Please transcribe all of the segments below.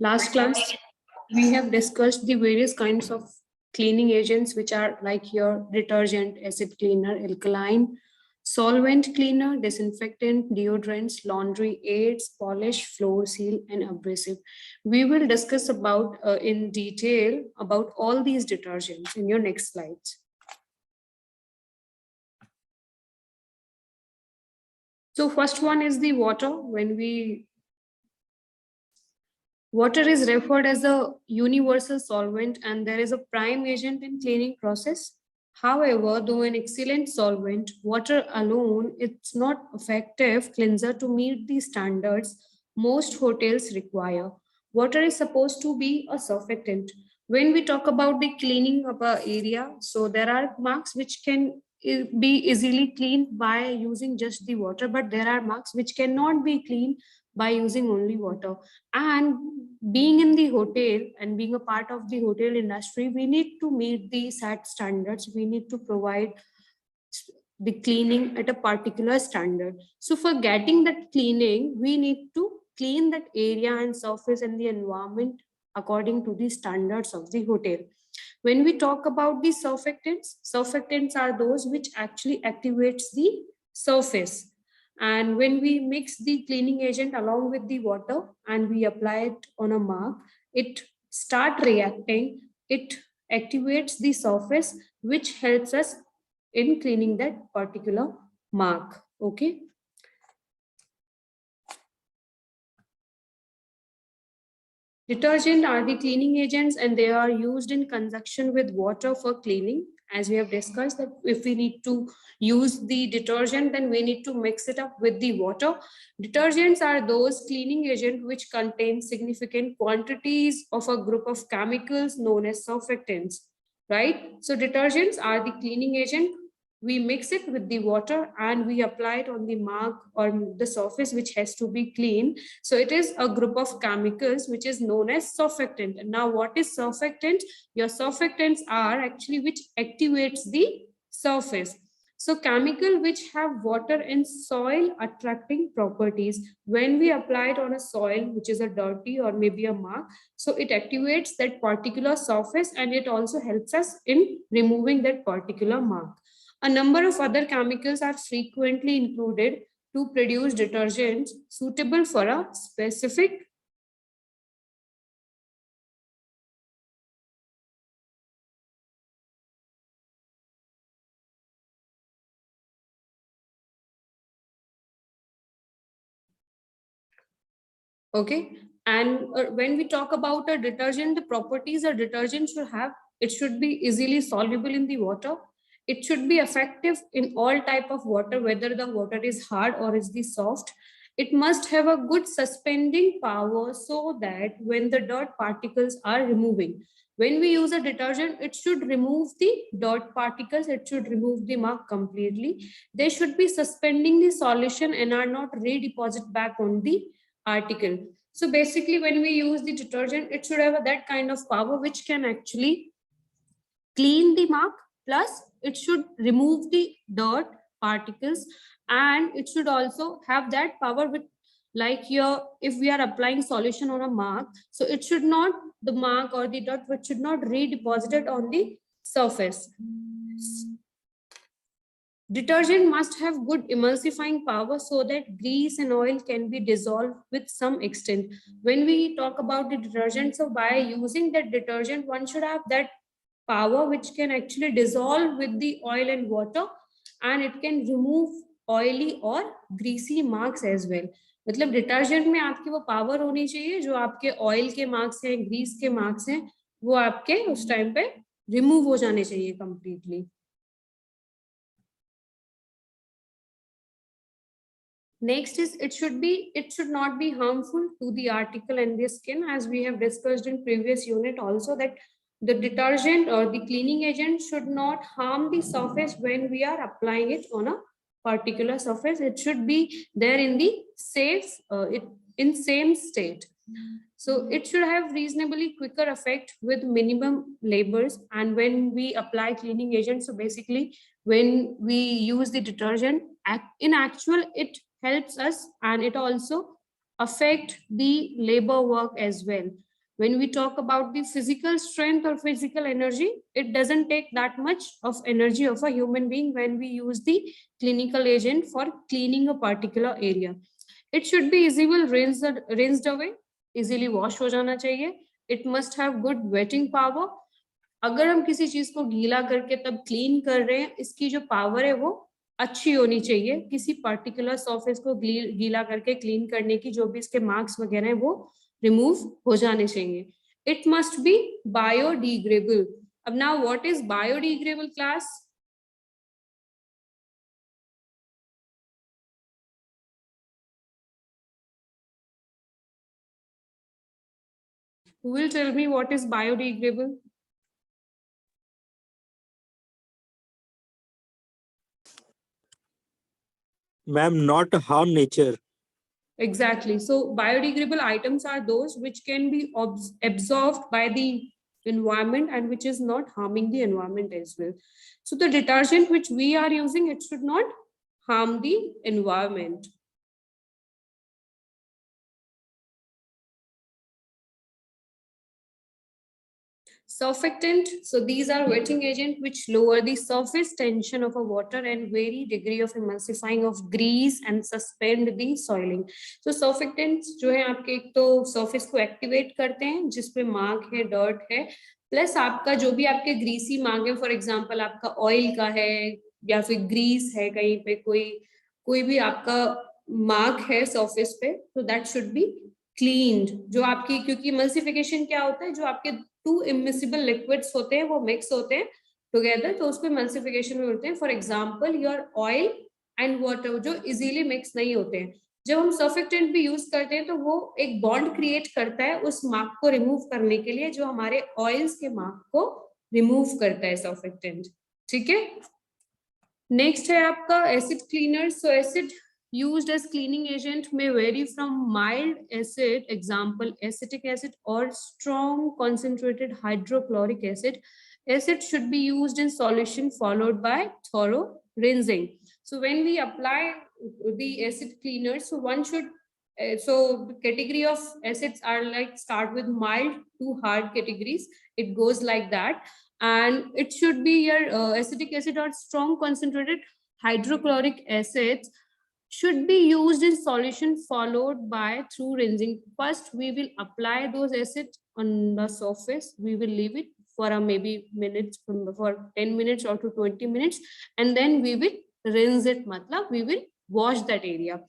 Last class, we have discussed the various kinds of cleaning agents, which are like your detergent, acid cleaner, alkaline, solvent cleaner, disinfectant, deodorants, laundry aids, polish, floor seal, and abrasive. We will discuss about in detail about all these detergents in your next slides. So first one is the water. Water is referred as a universal solvent and there is a prime agent in cleaning process. However, though an excellent solvent, water alone it's not effective cleanser to meet the standards most hotels require. Water is supposed to be a surfactant. When we talk about the cleaning of an area, so there are marks which can be easily cleaned by using just the water, but there are marks which cannot be cleaned by using only water. And being in the hotel and being a part of the hotel industry, we need to meet the set standards. We need to provide the cleaning at a particular standard. So for getting that cleaning, we need to clean that area and surface and the environment according to the standards of the hotel. When we talk about the surfactants are those which actually activates the surface. And when we mix the cleaning agent along with the water and we apply it on a mark, it start reacting, it activates the surface, which helps us in cleaning that particular mark. Okay. Detergent are the cleaning agents and they are used in conjunction with water for cleaning. As we have discussed that if we need to use the detergent, then we need to mix it up with the water. Detergents are those cleaning agents which contain significant quantities of a group of chemicals known as surfactants, right? So detergents are the cleaning agent. We mix it with the water and we apply it on the mark or the surface which has to be clean. So it is a group of chemicals which is known as surfactant. And now what is surfactant? Your surfactants are actually which activates the surface. So chemical which have water and soil attracting properties. When we apply it on a soil which is a dirty or maybe a mark, so it activates that particular surface and it also helps us in removing that particular mark. A number of other chemicals are frequently included to produce detergents suitable for a specific okay. And when we talk about a detergent, the properties a detergent should have, it should be easily soluble in the water. It should be effective in all type of water, whether the water is hard or is the soft. It must have a good suspending power so that when the dirt particles are removing, when we use a detergent, it should remove the dirt particles, it should remove the mark completely. They should be suspending the solution and are not redeposit back on the article. So basically when we use the detergent, it should have that kind of power which can actually clean the mark, plus it should remove the dirt particles, and it should also have that power with like here if we are applying solution on a mark, so it should not, the mark or the dirt which should not redeposited on the surface. Detergent must have good emulsifying power so that grease and oil can be dissolved with some extent. When we talk about the detergent, so by using that detergent, one should have that power which can actually dissolve with the oil and water, and it can remove oily or greasy marks as well. मतलब detergent में आपकी वो power होनी चाहिए जो आपके oil के marks हैं, ग्रीस के मार्क्स हैं, वो आपके उस टाइम पे रिमूव हो जाने चाहिए completely. Next is it should not be harmful to the article and the skin, as we have discussed in previous unit also, that the detergent or the cleaning agent should not harm the surface when we are applying it on a particular surface. It should be there in the safe in same state. So it should have reasonably quicker effect with minimum labors. And when we apply cleaning agent, so basically when we use the detergent, in actual it helps us and it also affect the labor work as well. When we talk about the physical strength or physical energy, it doesn't take that much of energy of a human being when we use the clinical agent for cleaning a particular area. It should be easily rinsed away, easily wash हो जाना चाहिए. It must have good wetting power. अगर हम किसी चीज को गीला करके तब क्लीन कर रहे हैं, इसकी जो पावर है वो अच्छी होनी चाहिए. किसी पर्टिकुलर सरफेस को गीला करके क्लीन करने की जो भी इसके मार्क्स वगैरह हैं वो रिमूव हो जाने चाहिए. It must be biodegradable. अब now what is biodegradable class? Who will tell me what is biodegradable? Ma'am, not harm nature. Exactly. So biodegradable items are those which can be absorbed by the environment and which is not harming the environment as well. So the detergent which we are using, it should not harm the environment. Surfactant. So these are wetting agent which lower the surface tension of a water and vary degree of emulsifying of grease and suspend the soiling. So surfactants जो है आपके एक तो surface को activate करते हैं जिसपे mark है, dirt है, प्लस आपका जो भी आपके ग्रीसी मार्ग है, फॉर एग्जांपल आपका ऑयल का है या फिर ग्रीस है, कहीं पे कोई भी आपका मार्क है सरफेस पे, तो दैट शुड बी क्लीन्ड. जो आपकी, क्योंकि इमल्सिफिकेशन क्या होता है, जो आपके टू इमिसिबल लिक्विड्स होते हैं वो मिक्स होते हैं टुगेदर, तो उसको इमल्सिफिकेशन में होते हैं. For example your oil and water जो इजीली मिक्स नहीं होते हैं. जब हम सर्फेक्टेंट भी यूज करते हैं तो वो एक बॉन्ड क्रिएट करता है उस मार्क को रिमूव करने के लिए, जो हमारे ऑयल्स के मार्क को रिमूव करता है सर्फेक्टेंट. ठीक है. नेक्स्ट है आपका acid cleaner. So acid used as cleaning agent may vary from mild acid, example acetic acid, or strong concentrated hydrochloric acid. Acid should be used in solution followed by thorough rinsing. So when we apply the acid cleaner, so one should so the category of acids are like start with mild to hard categories. It goes like that, and it should be your acetic acid or strong concentrated hydrochloric acids should be used in solution followed by through rinsing. First, we will apply those acids on the surface. We will leave it for a maybe minutes, for 10 minutes or to 20 minutes, and then we will rinse it. Matlab, we will wash that area.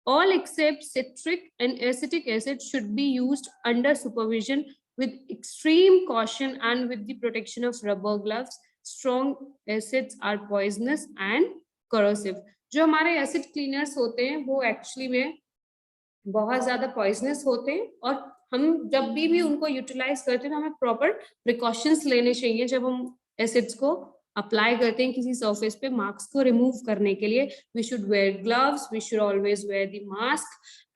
All except citric and acetic acid should be used under supervision with extreme caution and with the protection of rubber gloves. Strong acids are poisonous and corrosive. जो हमारे acid cleaners होते हैं वो actually में बहुत ज्यादा poisonous होते हैं, और हम जब भी उनको यूटिलाइज करते हैं तो हमें प्रॉपर प्रिकॉशंस लेने चाहिए जब हम एसिड्स को अप्लाई करते हैं किसी सरफेस पे मार्क्स को रिमूव करने के लिए. We should wear gloves, we should always wear the mask,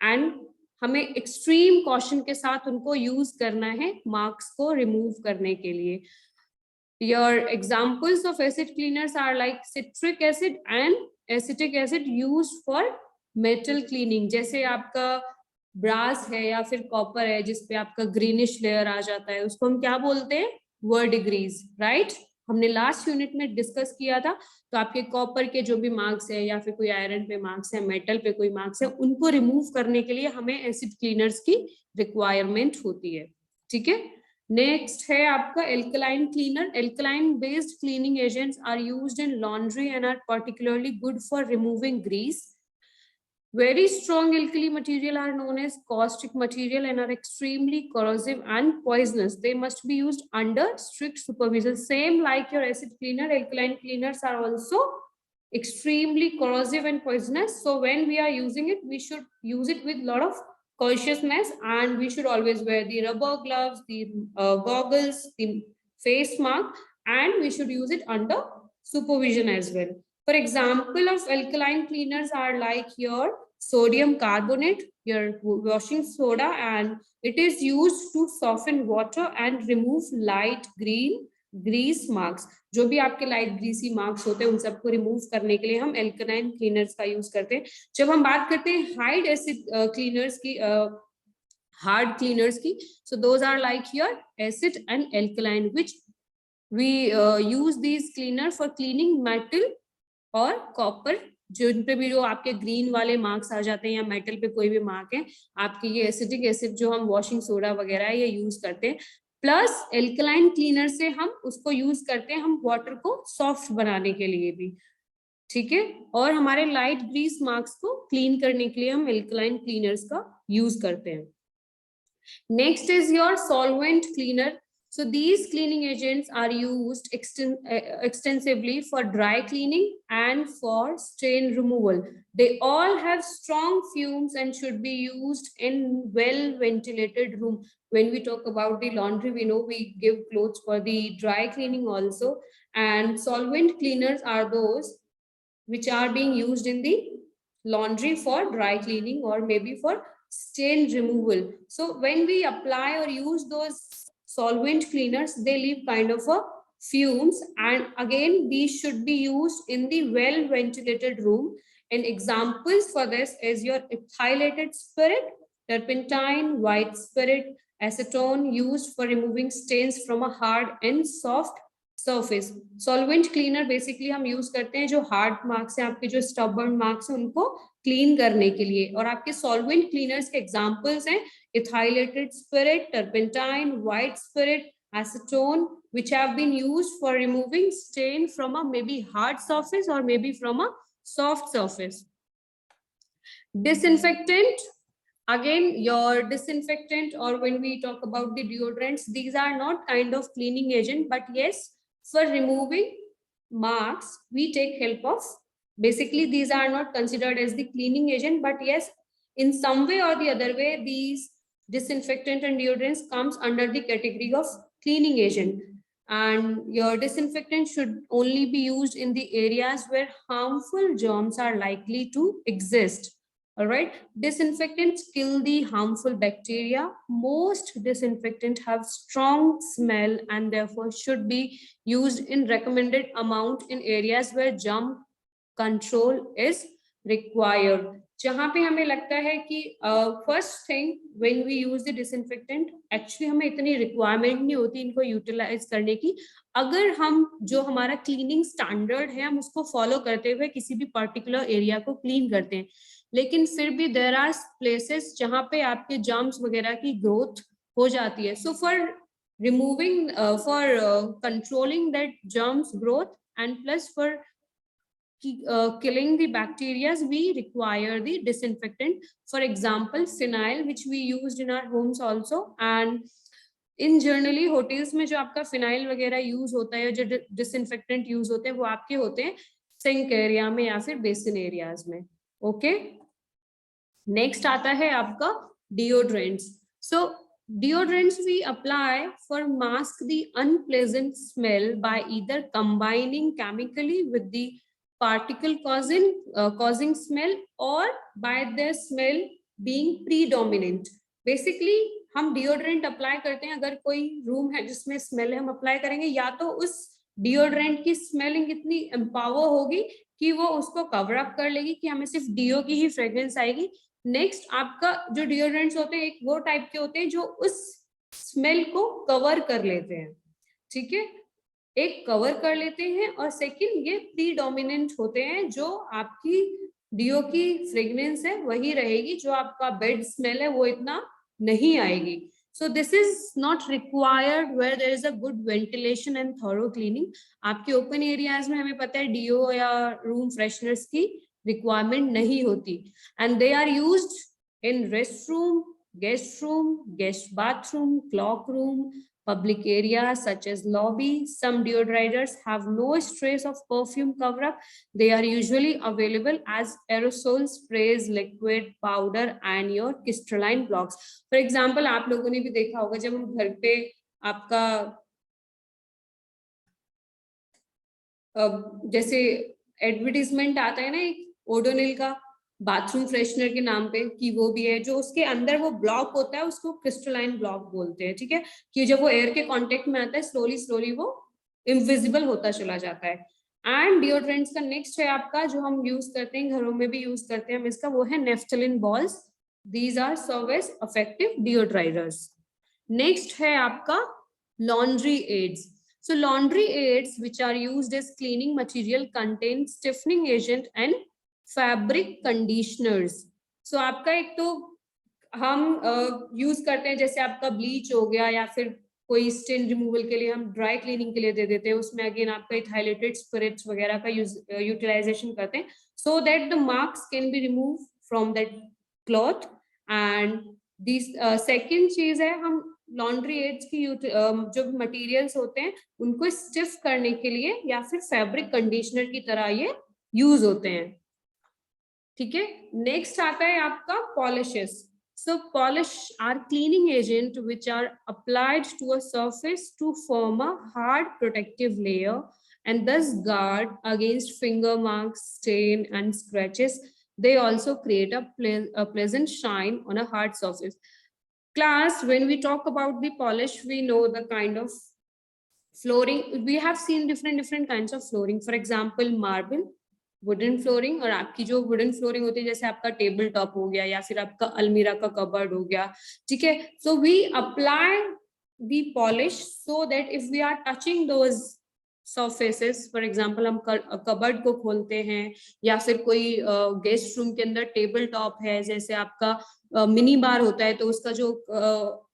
and हमें एक्सट्रीम कॉशन के साथ उनको यूज करना है मार्क्स को रिमूव करने के लिए. Your examples of acid cleaners are like citric acid and acetic acid used for metal cleaning. जैसे आपका ब्रास है या फिर कॉपर है जिसपे आपका ग्रीनिश लेयर आ जाता है, उसको हम क्या बोलते हैं? वर्डिग्रीज, राइट? हमने लास्ट यूनिट में डिस्कस किया था. तो आपके कॉपर के जो भी मार्क्स है या फिर कोई आयरन पे मार्क्स है, मेटल पे कोई मार्क्स है, उनको रिमूव करने के लिए हमें एसिड क्लीनर्स की रिक्वायरमेंट होती है. ठीक है. नेक्स्ट है आपका alkaline cleaner. Alkaline based cleaning agents are used in laundry and are particularly good for removing grease. Very strong alkali material are known as caustic material and are extremely corrosive and poisonous. They must be used under strict supervision. Same like your acid cleaner, alkaline cleaners are also extremely corrosive and poisonous. So when we are using it, we should use it with a lot of consciousness, and we should always wear the rubber gloves, the goggles, the face mask, and we should use it under supervision as well. For example of alkaline cleaners are like your sodium carbonate, your washing soda, and it is used to soften water and remove light green grease marks. जो भी आपके light greasy marks होते हैं उन सबको remove करने के लिए हम एल्कलाइन क्लीनर्स का यूज करते हैं. जब हम बात करते हैं हाइड एसिड क्लीनर्स की, hard cleaners की. So those are like your acid and alkaline, which we use these cleaner for cleaning metal और कॉपर, जिन पे भी जो आपके ग्रीन वाले मार्क्स आ जाते हैं या मेटल पे कोई भी मार्क है, आपके ये एसिटिक एसिड जो हम वॉशिंग सोडा वगैरह ये यूज करते हैं. प्लस एल्कलाइन क्लीनर से हम उसको यूज करते हैं हम वाटर को सॉफ्ट बनाने के लिए भी, ठीक है. और हमारे लाइट ग्रीस मार्क्स को क्लीन करने के लिए हम एल्कलाइन क्लीनर्स का यूज करते हैं. Next is your solvent cleaner. So these cleaning agents are used extensively for dry cleaning and for stain removal. They all have strong fumes and should be used in well ventilated room. When we talk about the laundry, we know we give clothes for the dry cleaning also, and solvent cleaners are those which are being used in the laundry for dry cleaning or maybe for stain removal. So when we apply or use those solvent cleaners, they leave kind of a fumes, and again these should be used in the well ventilated room. And examples for this is your ethylated spirit, turpentine, white spirit, acetone, used for removing stains from a hard and soft surface. Solvent cleaner basically हम use करते हैं जो hard marks हैं, आपके जो stubborn marks हैं उनको clean करने के लिए. और आपके सॉल्वेंट क्लीनर्स के एग्जांपल्स हैं ethylated spirit, turpentine, white spirit, acetone, which have been used for removing stain from a maybe hard surface or maybe from a soft surface. Disinfectant, again your disinfectant, or when we talk about the deodorants, these are not kind of cleaning agent, but yes, for removing marks we take help of. Basically these are not considered as the cleaning agent, but yes, in some way or the other way these disinfectant and deodorants comes under the category of cleaning agent. And your disinfectant should only be used in the areas where harmful germs are likely to exist. All right, disinfectants kill the harmful bacteria. Most disinfectant have strong smell and therefore should be used in recommended amount in areas where germ control is required. जहाँ पे हमें लगता है कि first thing when we use the disinfectant, actually हमें इतनी requirement नहीं होती इनको यूटिलाइज करने की, अगर हम जो हमारा क्लीनिंग स्टैंडर्ड है हम उसको फॉलो करते हुए किसी भी पर्टिकुलर एरिया को क्लीन करते हैं. लेकिन फिर भी देयर आर प्लेसेस जहाँ पे आपके जर्म्स वगैरह की ग्रोथ हो जाती है. So for removing, for controlling that germs growth and plus for killing the bacteria, we require the disinfectant. For example, phenyl, which we used in our homes also, and in generally hotels में जो आपका phenyl वगैरह use होता है, जो disinfectant use होते हैं वो आपके होते हैं सिंक एरिया में या फिर बेसिन एरियाज में. ओके, नेक्स्ट आता है आपका deodorants. So deodorants we apply for mask the unpleasant smell by either combining chemically with the particle causing smell or by their smell being predominant. Basically हम deodorant apply करते हैं, अगर कोई room है जिसमें स्मेल है हम अप्लाई करेंगे, या तो उस डिओड्रेंट की स्मेलिंग इतनी एम्पावर होगी कि वो उसको कवर अप कर लेगी कि हमें सिर्फ डिओ की ही फ्रेग्रेंस आएगी. नेक्स्ट आपका जो डिओड्रेंट्स होते हैं एक वो टाइप के होते हैं जो उस स्मेल को कवर कर लेते हैं, ठीक है, एक कवर कर लेते हैं, और सेकंड ये प्रीडोमिनेंट होते हैं, जो आपकी डिओ की फ्रेग्रेंस है वही रहेगी, जो आपका बेड स्मेल है वो इतना नहीं आएगी. So this is not required where there is a good ventilation and thorough cleaning. आपके ओपन एरियाज में हमें पता है डीओ या रूम फ्रेशनर्स की रिक्वायरमेंट नहीं होती, and they are used in restroom, guest bathroom, cloak room, public areas such as lobby. Some deodorizers have no trace of perfume cover up. They are usually available as aerosol sprays, liquid, powder and your crystalline blocks. For example, आप लोगों ने भी देखा होगा जब हम घर पे आपका जैसे एडवर्टीजमेंट आता है ना एक ओडोनिल का बाथरूम फ्रेशनर के नाम पे, कि वो भी है, जो उसके अंदर वो ब्लॉक होता है उसको क्रिस्टलाइन ब्लॉक बोलते हैं, ठीक है, कि जब वो एयर के कांटेक्ट में आता है स्लोली वो इनविजिबल होता चला जाता है. एंड डिओड्रेंट्स का नेक्स्ट है आपका जो हम यूज करते हैं, घरों में भी यूज करते हैं हम इसका, वो है naphthalene balls. These are serve as effective deodorizers. Next है आपका laundry aids. So laundry aids which are used as cleaning material contain stiffening agent and fabric conditioners. So आपका एक तो हम यूज करते हैं, जैसे आपका ब्लीच हो गया या फिर कोई स्टेन रिमूवल के लिए हम ड्राई क्लीनिंग के लिए दे देते हैं, उसमें अगेन आपका इथाइलेटेड स्पिरिट्स वगैरह का यूटिलाइजेशन करते हैं, so that the marks can be remove from that cloth. And this second चीज है, हम लॉन्ड्री एड्स की जो मटेरियल्स होते हैं उनको स्टिफ करने के लिए या फिर फैब्रिक कंडीशनर की तरह ये यूज होते हैं. ठीक है, नेक्स्ट आता है आपका polishes. So polish are cleaning agent which are applied to a surface to form a hard protective layer and thus guard against finger marks, stain and scratches. They also create a pleasant shine on a hard surface. Class, when we talk about the polish, we know the kind of flooring. We have seen different kinds of flooring. For example, marble, wooden flooring, और आपकी जो wooden flooring होती है जैसे आपका table top हो गया या फिर आपका अलमीरा का कबर्ड हो गया. ठीक है, so we apply the polish so that if we are touching those surfaces, for example हम कबर्ड को खोलते हैं या फिर कोई गेस्ट रूम के अंदर टेबल टॉप है, जैसे आपका मिनी बार होता है तो उसका जो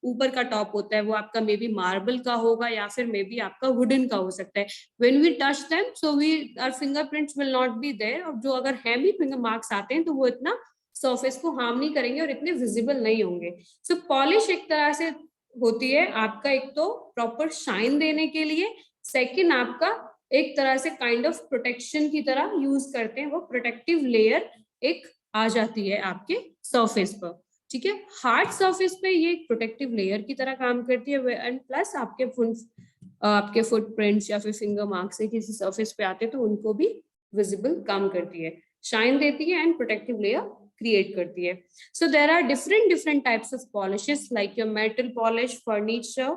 ऊपर का टॉप होता है वो आपका मे बी मार्बल का होगा या फिर मे बी आपका वुडन का हो सकता है. When we touch them so we our fingerprints will not be there, और जो अगर है भी फिंगर मार्क्स आते हैं तो वो इतना सरफेस को हार्म नहीं करेंगे और इतने विजिबल नहीं होंगे. सो पॉलिश एक तरह से होती है आपका एक तो प्रॉपर शाइन देने के लिए, सेकेंड आपका एक तरह से काइंड ऑफ प्रोटेक्शन की तरह यूज करते हैं, वो प्रोटेक्टिव लेयर एक आ जाती है आपके सरफेस पर. ठीक है, हार्ड सरफेस पे ये एक प्रोटेक्टिव लेयर की तरह काम करती है, एंड प्लस आपके फुटप्रिंट्स या फिर फिंगर मार्क्स से किसी सरफेस पे आते हैं तो उनको भी विजिबल काम करती है, शाइन देती है एंड प्रोटेक्टिव लेयर क्रिएट करती है. So there are different types of polishes like your metal polish, furniture,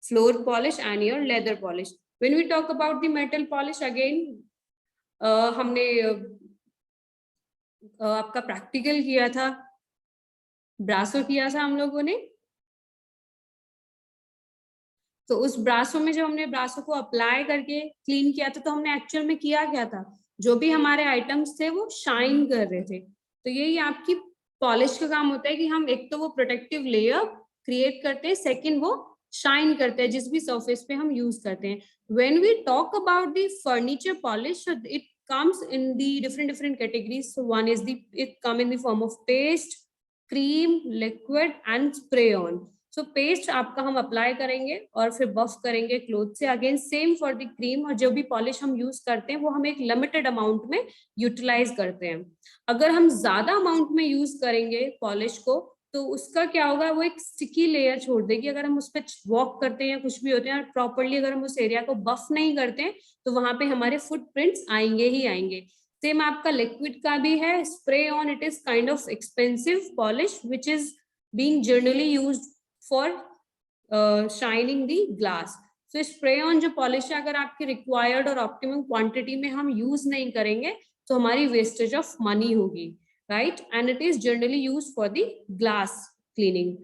floor polish and your leather polish. When we talk about the metal polish, again हमने आपका practical किया था, ब्रासो किया था हम लोगों ने. तो उस ब्रासो में जब हमने ब्रासो को अप्लाई करके क्लीन किया था तो हमने एक्चुअल में किया क्या था, जो भी हमारे आइटम्स थे वो शाइन कर रहे थे. तो यही आपकी पॉलिश का काम होता है कि हम एक तो वो प्रोटेक्टिव लेयर क्रिएट करते हैं, सेकेंड वो शाइन करते हैं जिस भी सरफेस पे हम यूज करते हैं. When we talk about the furniture polish, it comes in the different categories. So one is it come in the form of paste, cream, liquid and spray on. So paste आपका हम apply करेंगे और फिर बफ करेंगे cloth से. Again same for the cream, और जो भी पॉलिश हम यूज करते हैं वो हम एक लिमिटेड अमाउंट में यूटिलाइज करते हैं. अगर हम ज्यादा अमाउंट में यूज करेंगे पॉलिश को तो उसका क्या होगा, वो एक स्टिकी लेयर छोड़ देगी. अगर हम उस पर वॉक करते हैं या कुछ भी होते हैं और प्रॉपरली अगर हम उस एरिया को बफ नहीं करते हैं तो वहां पे हमारे फुटप्रिंट्स आएंगे ही आएंगे. सेम आपका लिक्विड का भी है, spray on. It is kind of expensive polish which is being generally used for shining the glass. So spray on जो पॉलिश है, अगर आपकी रिक्वायर्ड और ऑप्टिमम क्वांटिटी में हम यूज नहीं करेंगे तो हमारी वेस्टेज ऑफ मनी होगी, right. And it is generally used for the glass cleaning.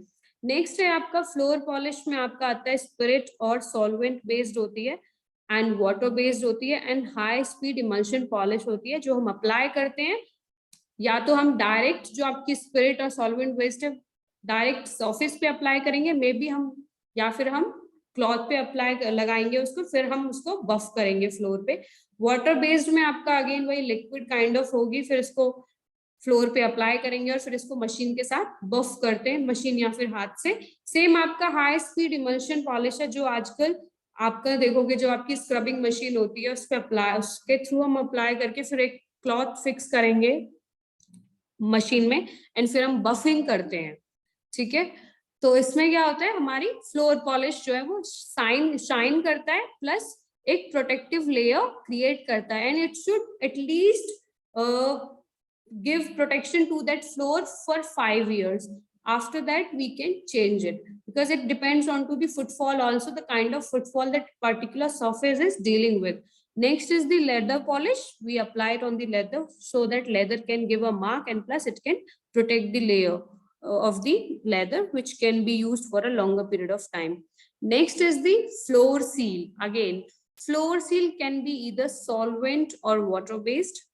Next है आपका फ्लोर पॉलिश में आपका आता है स्पिरिट और सॉल्वेंट बेस्ड होती है एंड वाटर बेस्ड होती है and high speed emulsion polish होती है, जो हम अप्लाई करते हैं या तो हम डायरेक्ट जो आपकी स्पिरिट और सॉल्वेंट बेस्ड है डायरेक्ट सरफेस पे अप्लाई करेंगे मे बी हम, या फिर हम क्लॉथ पे अप्लाई लगाएंगे उसको, फिर हम उसको बफ करेंगे फ्लोर पे. वाटर बेस्ड में आपका अगेन वही लिक्विड काइंड ऑफ होगी, फिर इसको फ्लोर पे अप्लाई करेंगे और फिर इसको मशीन के साथ बफ करते हैं, मशीन या फिर हाथ से. सेम आपका हाई स्पीड इमल्शन पॉलिश है जो आजकल आपका देखोगे, जो आपकी स्क्रबिंग मशीन होती है उस पे अप्लाई, उसके थ्रू हम अप्लाई करके फिर एक क्लॉथ फिक्स करेंगे मशीन में एंड फिर हम बफिंग करते हैं. ठीक है, तो इसमें क्या होता है, हमारी फ्लोर पॉलिश जो है वो शाइन करता है प्लस एक प्रोटेक्टिव लेयर क्रिएट करता है and it should at least give protection to that floor for 5 years. After that we can change it because it depends on to the footfall also, the kind of footfall that particular surface is dealing with. Next is the leather polish. We apply it on the leather so that leather can give a mark and plus it can protect the layer. of the leather, which can be used for a longer period of time. Next is the floor seal. Again, floor seal can be either solvent or water based.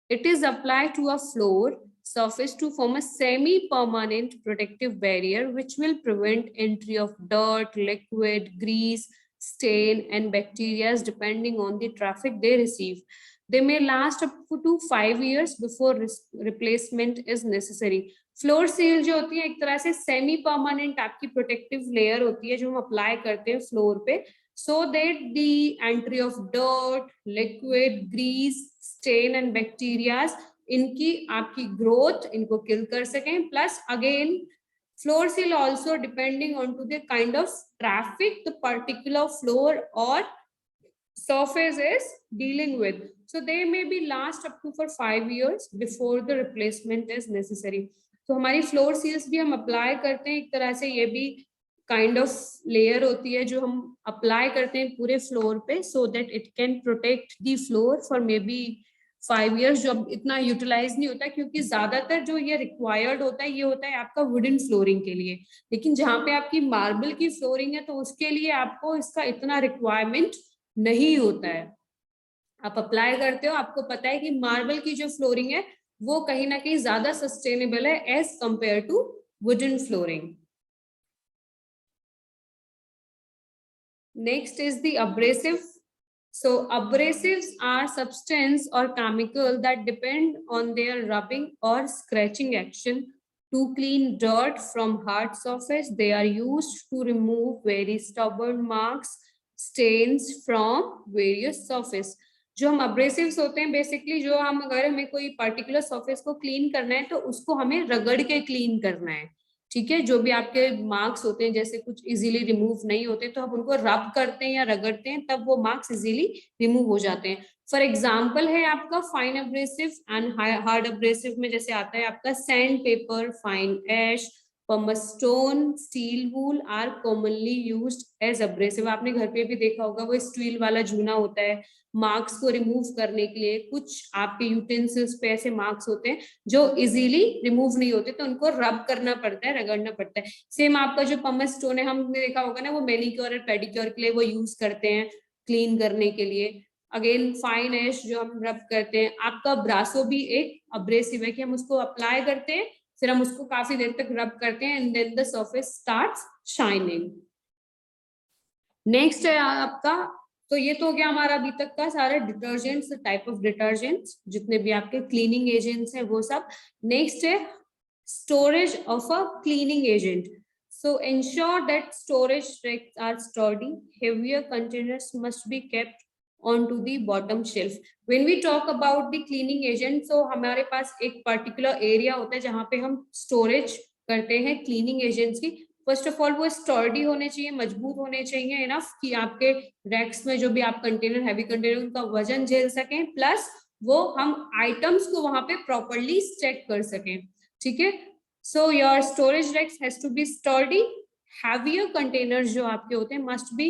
It is applied to a floor surface to form a semi-permanent protective barrier which will prevent entry of dirt, liquid, grease, stain and bacteria depending on the traffic they receive. They may last up to 5 years before replacement is necessary. Floor seal जो होती है एक तरह से semi permanent आपकी protective layer होती है जो हम अप्लाई करते हैं फ्लोर पे, so that the entry of dirt, liquid, grease, stain and bacteria इनकी आपकी growth इनको kill कर सकें. Plus again floor seal also depending on to the kind of traffic the particular floor or surface is dealing with. So they may be last up to for 5 years before the replacement is necessary. तो हमारी floor seals भी हम apply करते हैं एक तरह से, ये भी काइंड ऑफ लेयर होती है जो हम अप्लाई करते हैं पूरे फ्लोर पे, so that it can protect the floor for may be 5 years, जो अब इतना यूटिलाइज नहीं होता क्योंकि ज्यादातर जो ये रिक्वायर्ड होता है ये होता है आपका वुडन फ्लोरिंग के लिए, लेकिन जहाँ पे आपकी मार्बल की फ्लोरिंग है तो उसके लिए आपको इसका इतना रिक्वायरमेंट नहीं होता है. आप अप्लाई करते हो, आपको पता है कि मार्बल की जो फ्लोरिंग है वो कहीं ना कहीं ज्यादा सस्टेनेबल है as compare to wooden flooring. Next is the abrasive. So abrasives are substance or chemical that depend on their rubbing or scratching action to clean dirt from hard surface. They are used to remove very stubborn marks, stains from various surface. जो हम abrasives होते हैं basically, जो हम अगर हमें कोई particular surface को क्लीन करना है तो उसको हमें रगड़ के क्लीन करना है, ठीक है. जो भी आपके मार्क्स होते हैं जैसे कुछ इजीली रिमूव नहीं होते तो हम उनको रब करते हैं या रगड़ते हैं तब वो मार्क्स इजीली रिमूव हो जाते हैं. फॉर एग्जांपल है आपका fine abrasive and hard abrasive में जैसे आता है आपका sand paper, fine ash, pumice stone, steel wool are commonly used as abrasive. आपने घर पे भी देखा होगा वो स्टील वाला जूना होता है मार्क्स को रिमूव करने के लिए. कुछ आपके यूटेंसिल्स पे ऐसे मार्क्स होते हैं जो इजीली रिमूव नहीं होते तो उनको रब करना पड़ता है, रगड़ना पड़ता है. सेम आपका जो pumice stone है हमने देखा होगा ना, वो मैनिक्योर और पेडिक्योर के लिए वो यूज करते हैं क्लीन करने के लिए. अगेन फाइन एश जो हम रब करते हैं. आपका ब्रासो भी एक अब्रेसिव है कि हम उसको अप्लाई करते हैं फिर हम उसको काफी देर तक रब करते हैं and then the surface starts shining. Next है आपका, तो ये तो हो गया हमारा अभी तक का सारा डिटर्जेंट्स, टाइप ऑफ डिटर्जेंट्स जितने भी आपके क्लीनिंग एजेंट्स हैं वो सब. नेक्स्ट है storage of a cleaning agent. So ensure that storage racks are sturdy. Heavier containers must be kept onto the bottom shelf. When we talk about the cleaning agent, so हमारे पास एक particular area होता है जहाँ पे हम storage करते हैं cleaning agents की. फर्स्ट ऑफ ऑल वो स्टर्डी होने चाहिए, मजबूत होने चाहिए इनफ कि आपके रैक्स में जो भी आप कंटेनर, हैवी कंटेनर, उनका वजन झेल सकें, प्लस वो हम आइटम्स को वहां पे प्रॉपरली स्टैक कर सकें, ठीक है. So your storage racks has to be sturdy. Heavier containers जो आपके होते हैं must be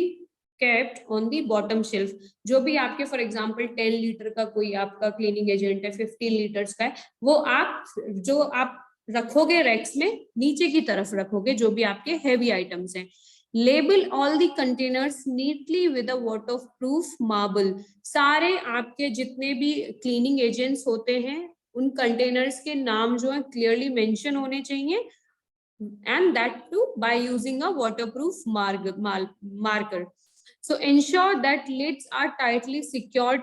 kept on the bottom shelf. जो भी आपके फॉर एग्जांपल 10 लीटर का कोई आपका क्लीनिंग एजेंट है, 15 लीटर्स का है, वो आप जो आप रखोगे रैक्स में नीचे की तरफ रखोगे जो भी आपके हैवी आइटम्स हैं. Label all the containers neatly with a waterproof marble. सारे आपके जितने भी क्लीनिंग एजेंट्स होते हैं उन कंटेनर्स के नाम जो है क्लियरली मेंशन होने चाहिए, and that too by using a waterproof marker. So ensure that lids are tightly secured.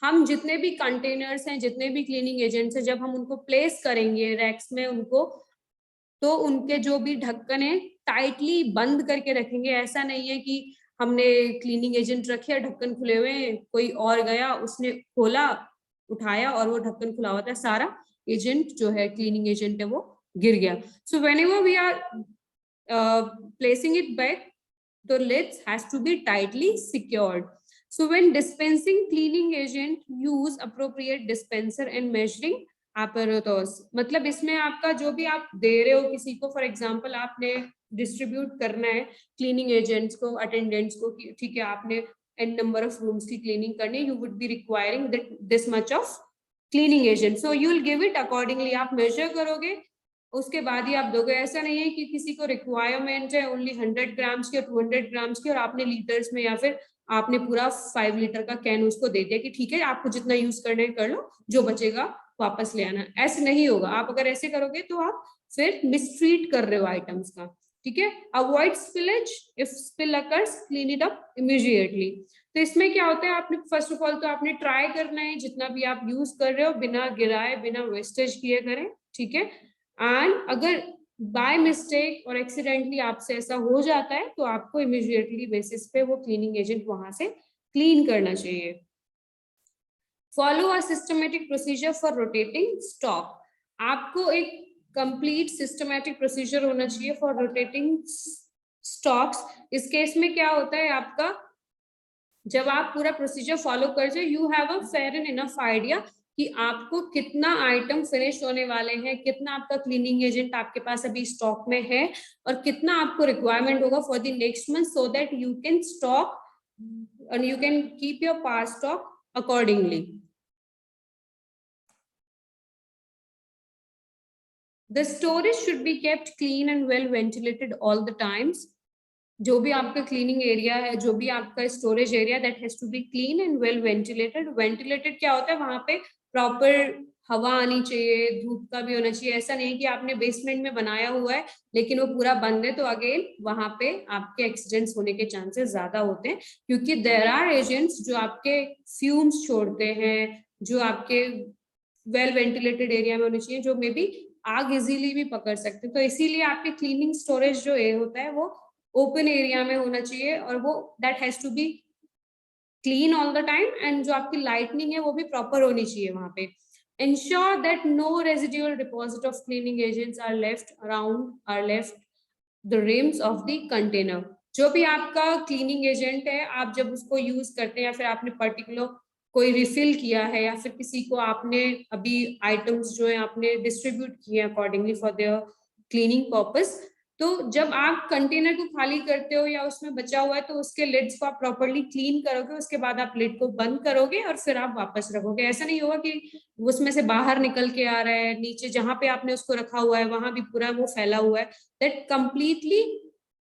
हम जितने भी कंटेनर्स हैं, जितने भी क्लीनिंग एजेंट्स हैं, जब हम उनको प्लेस करेंगे रैक्स में उनको, तो उनके जो भी ढक्कन है टाइटली बंद करके रखेंगे. ऐसा नहीं है कि हमने क्लीनिंग एजेंट रखे, ढक्कन खुले हुए, कोई और गया उसने खोला उठाया और वो ढक्कन खुला हुआ था, सारा एजेंट जो है क्लीनिंग एजेंट है वो गिर गया. So whenever we are placing it back, the lids has to be tightly secured. So when dispensing cleaning agent, use appropriate dispenser and measuring apparatus. मतलब इसमें आपका जो भी आप दे रहे हो किसी को, फॉर एग्जांपल आपने डिस्ट्रीब्यूट करना है क्लीनिंग एजेंट्स को, अटेंडेंट्स को, ठीक है, आपने n number of rooms की क्लीनिंग करनी, you would be requiring that this much of cleaning agent, so you will give it accordingly. आप मेजर करोगे उसके बाद ही आप दोगे। ऐसा नहीं है कि किसी को रिक्वायरमेंट है ओनली 100 ग्राम्स की और 200 ग्राम्स की और आपने लीटर्स में या फिर आपने पूरा 5 लीटर का कैन उसको दे दिया कि ठीक है आपको जितना यूज करना है कर लो, जो बचेगा वापस ले आना। ऐसे नहीं होगा। आप अगर ऐसे करोगे तो आप फिर मिसट्रीट कर रहे हो आइटम्स का। ठीक है। Avoid spillage, if spill occurs clean it up immediately. तो इसमें क्या होता है, आपने फर्स्ट ऑफ ऑल तो आपने ट्राई करना है जितना भी आप यूज कर रहे हो बिना गिराए बिना वेस्टेज किए करें। ठीक है। एंड अगर बाय मिस्टेक और एक्सीडेंटली आपसे ऐसा हो जाता है तो आपको इमीडिएटली बेसिस पे वो क्लीनिंग एजेंट वहां से क्लीन करना चाहिए। Follow a systematic procedure for rotating stock. आपको एक कंप्लीट सिस्टमेटिक प्रोसीजर होना चाहिए फॉर रोटेटिंग स्टॉक्स। इस केस में क्या होता है, आपका जब आप पूरा प्रोसीजर फॉलो कर जाए, you have a fair and enough idea कि आपको कितना आइटम फिनिश होने वाले हैं, कितना आपका क्लीनिंग एजेंट आपके पास अभी स्टॉक में है और कितना आपको रिक्वायरमेंट होगा for the next month, so that you can stock and you can keep your past stock accordingly. The storage should be kept clean and well ventilated all the times. जो भी आपका cleaning area है, जो भी आपका storage area, that has to be clean and well ventilated. Ventilated क्या होता है, वहां पे प्रॉपर हवा आनी चाहिए, धूप का भी होना चाहिए। ऐसा नहीं कि आपने बेसमेंट में बनाया हुआ है लेकिन वो पूरा बंद है, तो अगेन वहां पे आपके एक्सीडेंट्स होने के चांसेस ज्यादा होते हैं, क्योंकि देयर आर एजेंट्स जो आपके फ्यूम्स छोड़ते हैं, जो आपके वेल वेंटिलेटेड एरिया में होनी चाहिए, जो मे बी आग इजीली भी पकड़ सकते हैं। तो इसीलिए आपके क्लीनिंग स्टोरेज जो होता है वो ओपन एरिया में होना चाहिए और वो that has to be clean all the time. And जो आपकी लाइटनिंग है वो भी प्रॉपर होनी चाहिए वहां पे। ensure that no residual deposit of cleaning agents are left the rims of the container। जो भी आपका क्लीनिंग एजेंट है, आप जब उसको यूज करते हैं या फिर आपने पर्टिकुलर कोई रिफिल किया है या फिर किसी को आपने अभी आइटम्स जो है आपने डिस्ट्रीब्यूट किए accordingly for their cleaning purpose, तो जब आप कंटेनर को खाली करते हो या उसमें बचा हुआ है तो उसके लिड्स को आप प्रॉपर्ली क्लीन करोगे, उसके बाद आप लिड को बंद करोगे और फिर आप वापस रखोगे। ऐसा नहीं होगा कि उसमें से बाहर निकल के आ रहा है, नीचे जहां पे आपने उसको रखा हुआ है वहां भी पूरा वो फैला हुआ है। That completely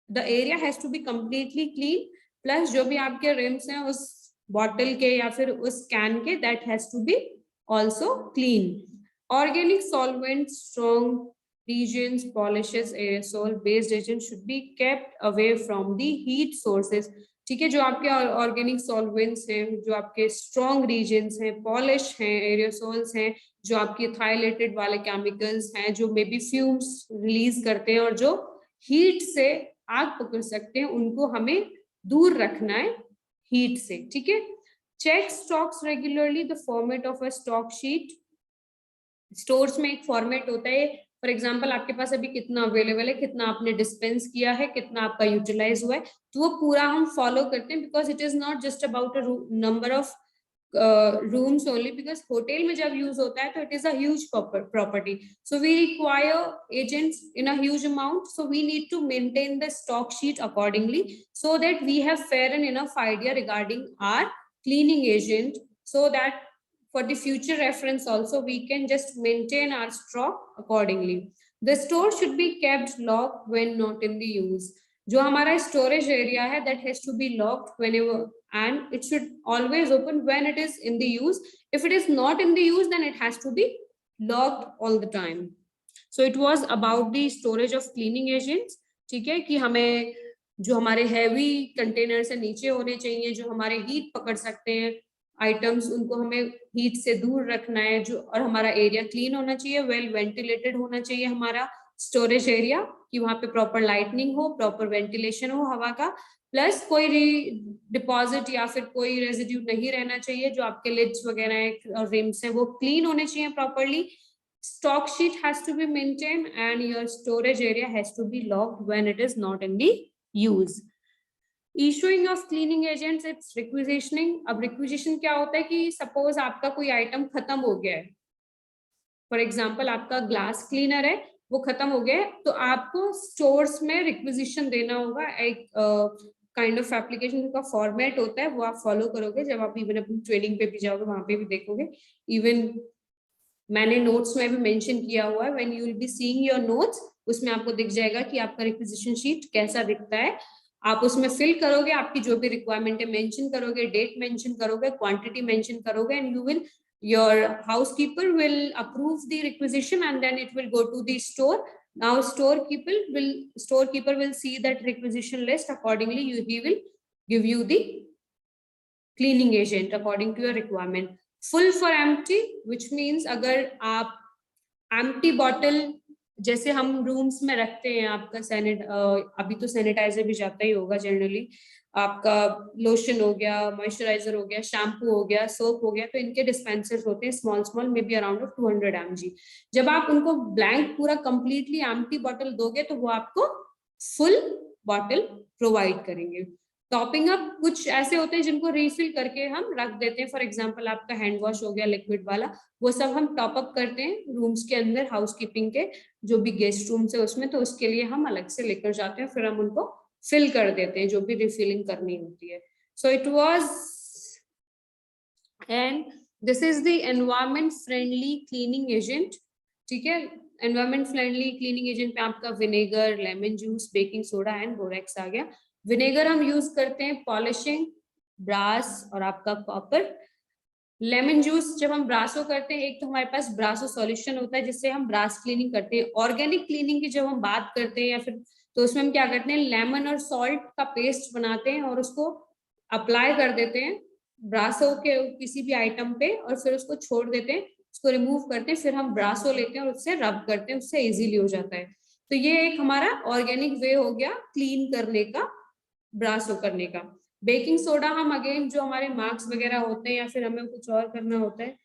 the area has to be completely clean, plus जो भी आपके रिम्स हैं उस बॉटल के या फिर उस कैन के, that has to be also clean. Organic solvent, strong reagents, polishes, aerosol based agents should be kept away from the heat sources। ठीक है। जो आपके ऑर्गेनिक सॉल्वेंट्स हैं, जो आपके स्ट्रॉन्ग रीजेंट्स हैं, पॉलिश हैं, एरियोसोल्स हैं, जो आपके थाइलेटेड वाले केमिकल्स हैं जो मे बी फ्यूम्स रिलीज करते हैं और जो हीट से आग पकड़ सकते हैं, उनको हमें दूर रखना है हीट से। ठीक है। Check stocks regularly, the format of a stock sheet. Stores में एक फॉर्मेट होता है, फॉर एग्जाम्पल आपके पास अभी कितना अवेलेबल है, कितना आपने डिस्पेंस किया है, कितना आपका यूटिलाइज हुआ है, तो वो पूरा हम फॉलो करते हैं। Because it is not just about a number of rooms only, because hotel में जब यूज होता है तो it is a huge property, so we require agents in a huge amount, so we need to maintain the stock sheet accordingly, so that we have fair and enough idea regarding our cleaning agent, so that for the future reference also we can just maintain our stock accordingly। The store should be kept locked when not in the use। जो हमारा storage area है, that has to be locked whenever, and it should always open when it is in the use। If it is not in the use, then it has to be locked all the time। So it was about the storage of cleaning agents। ठीक है, कि हमें जो हमारे heavy container से नीचे होने चाहिए, जो हमारे हीट पकड़ सकते हैं आइटम्स, उनको हमें हीट से दूर रखना है, जो और हमारा एरिया क्लीन होना चाहिए, वेल वेंटिलेटेड होना चाहिए हमारा स्टोरेज एरिया, कि वहां पे प्रॉपर लाइटनिंग हो, प्रॉपर वेंटिलेशन हो हवा का, प्लस कोई डिपॉजिट या फिर कोई रेजिड्यू नहीं रहना चाहिए। जो आपके लिड्स वगैरह और रिम्स हैं वो क्लीन होने चाहिए properly. Stock sheet has to be maintained and your storage area has to be locked when it is not in the use। Issuing of cleaning agents, it's requisitioning। अब requisition क्या होता है कि suppose आपका कोई item खत्म हो गया है, फॉर एग्जाम्पल आपका ग्लास क्लीनर है वो खत्म हो गया है, तो आपको स्टोर्स में रिक्विजिशन देना होगा। एक काइंड ऑफ एप्लीकेशन का फॉर्मेट होता है, वो आप फॉलो करोगे। जब आप इवन अपनी ट्रेनिंग पे भी जाओगे वहां पे भी देखोगे। इवन मैंने नोट्स में भी मेंशन किया हुआ है, when you will be seeing your notes, उसमें आपको दिख जाएगा कि आपका रिक्विजिशन शीट कैसा दिखता है। आप उसमें फिल करोगे, आपकी जो भी रिक्वायरमेंट है मेंशन करोगे, डेट मेंशन करोगे, क्वांटिटी मेंशन करोगे, and you will, your housekeeper will approve the requisition and then it will go to the store. Now storekeeper will see that requisition list. Accordingly he will give you the cleaning agent according to your requirement. Full for empty, which means अगर आप empty bottle जैसे हम rooms में रखते हैं, आपका अभी तो सैनिटाइजर भी जाता ही होगा जनरली, आपका लोशन हो गया, मॉइस्चराइजर हो गया, शैम्पू हो गया, सोप हो गया, तो इनके डिस्पेंसर्स होते हैं small small, may be around 200 mg। जब आप उनको ब्लैंक पूरा कंप्लीटली एम्प्टी बॉटल दोगे तो वो आपको फुल बॉटल प्रोवाइड करेंगे। टॉपिंग अप कुछ ऐसे होते हैं जिनको रिफिल करके हम रख देते हैं, फॉर एग्जांपल आपका हैंड वॉश हो गया लिक्विड वाला, वो सब हम टॉप अप करते हैं रूम्स के अंदर, हाउसकीपिंग के जो भी गेस्ट रूम्स है उसमें, तो उसके लिए हम अलग से लेकर जाते हैं, फिर हम उनको फिल कर देते हैं जो भी रिफिलिंग करनी होती है। So it was, and this is the environment friendly cleaning agent. ठीक है, एनवायरमेंट फ्रेंडली क्लीनिंग एजेंट पे आपका vinegar, lemon juice, baking soda and borax आ गया। विनेगर हम यूज करते हैं पॉलिशिंग, ब्रास और आपका कॉपर। लेमन जूस जब हम ब्रासो करते हैं, एक तो हमारे पास ब्रासो सॉल्यूशन होता है जिससे हम ब्रास क्लीनिंग करते हैं। ऑर्गेनिक क्लीनिंग की जब हम बात करते हैं या फिर, तो उसमें हम क्या करते हैं, लेमन और सॉल्ट का पेस्ट बनाते हैं और उसको अप्लाई कर देते हैं ब्रासो के किसी भी आइटम पे, और फिर उसको छोड़ देते हैं, उसको रिमूव करते हैं, फिर हम ब्रासो लेते हैं और उससे रब करते हैं, उससे इजीली हो जाता है। तो ये एक हमारा ऑर्गेनिक वे हो गया क्लीन करने का, ब्रासो करने का। बेकिंग सोडा हम अगेन जो हमारे मार्क्स वगैरह होते हैं या फिर हमें कुछ और करना होता है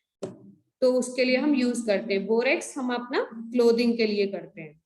तो उसके लिए हम यूज करते हैं। बोरेक्स हम अपना क्लोथिंग के लिए करते हैं।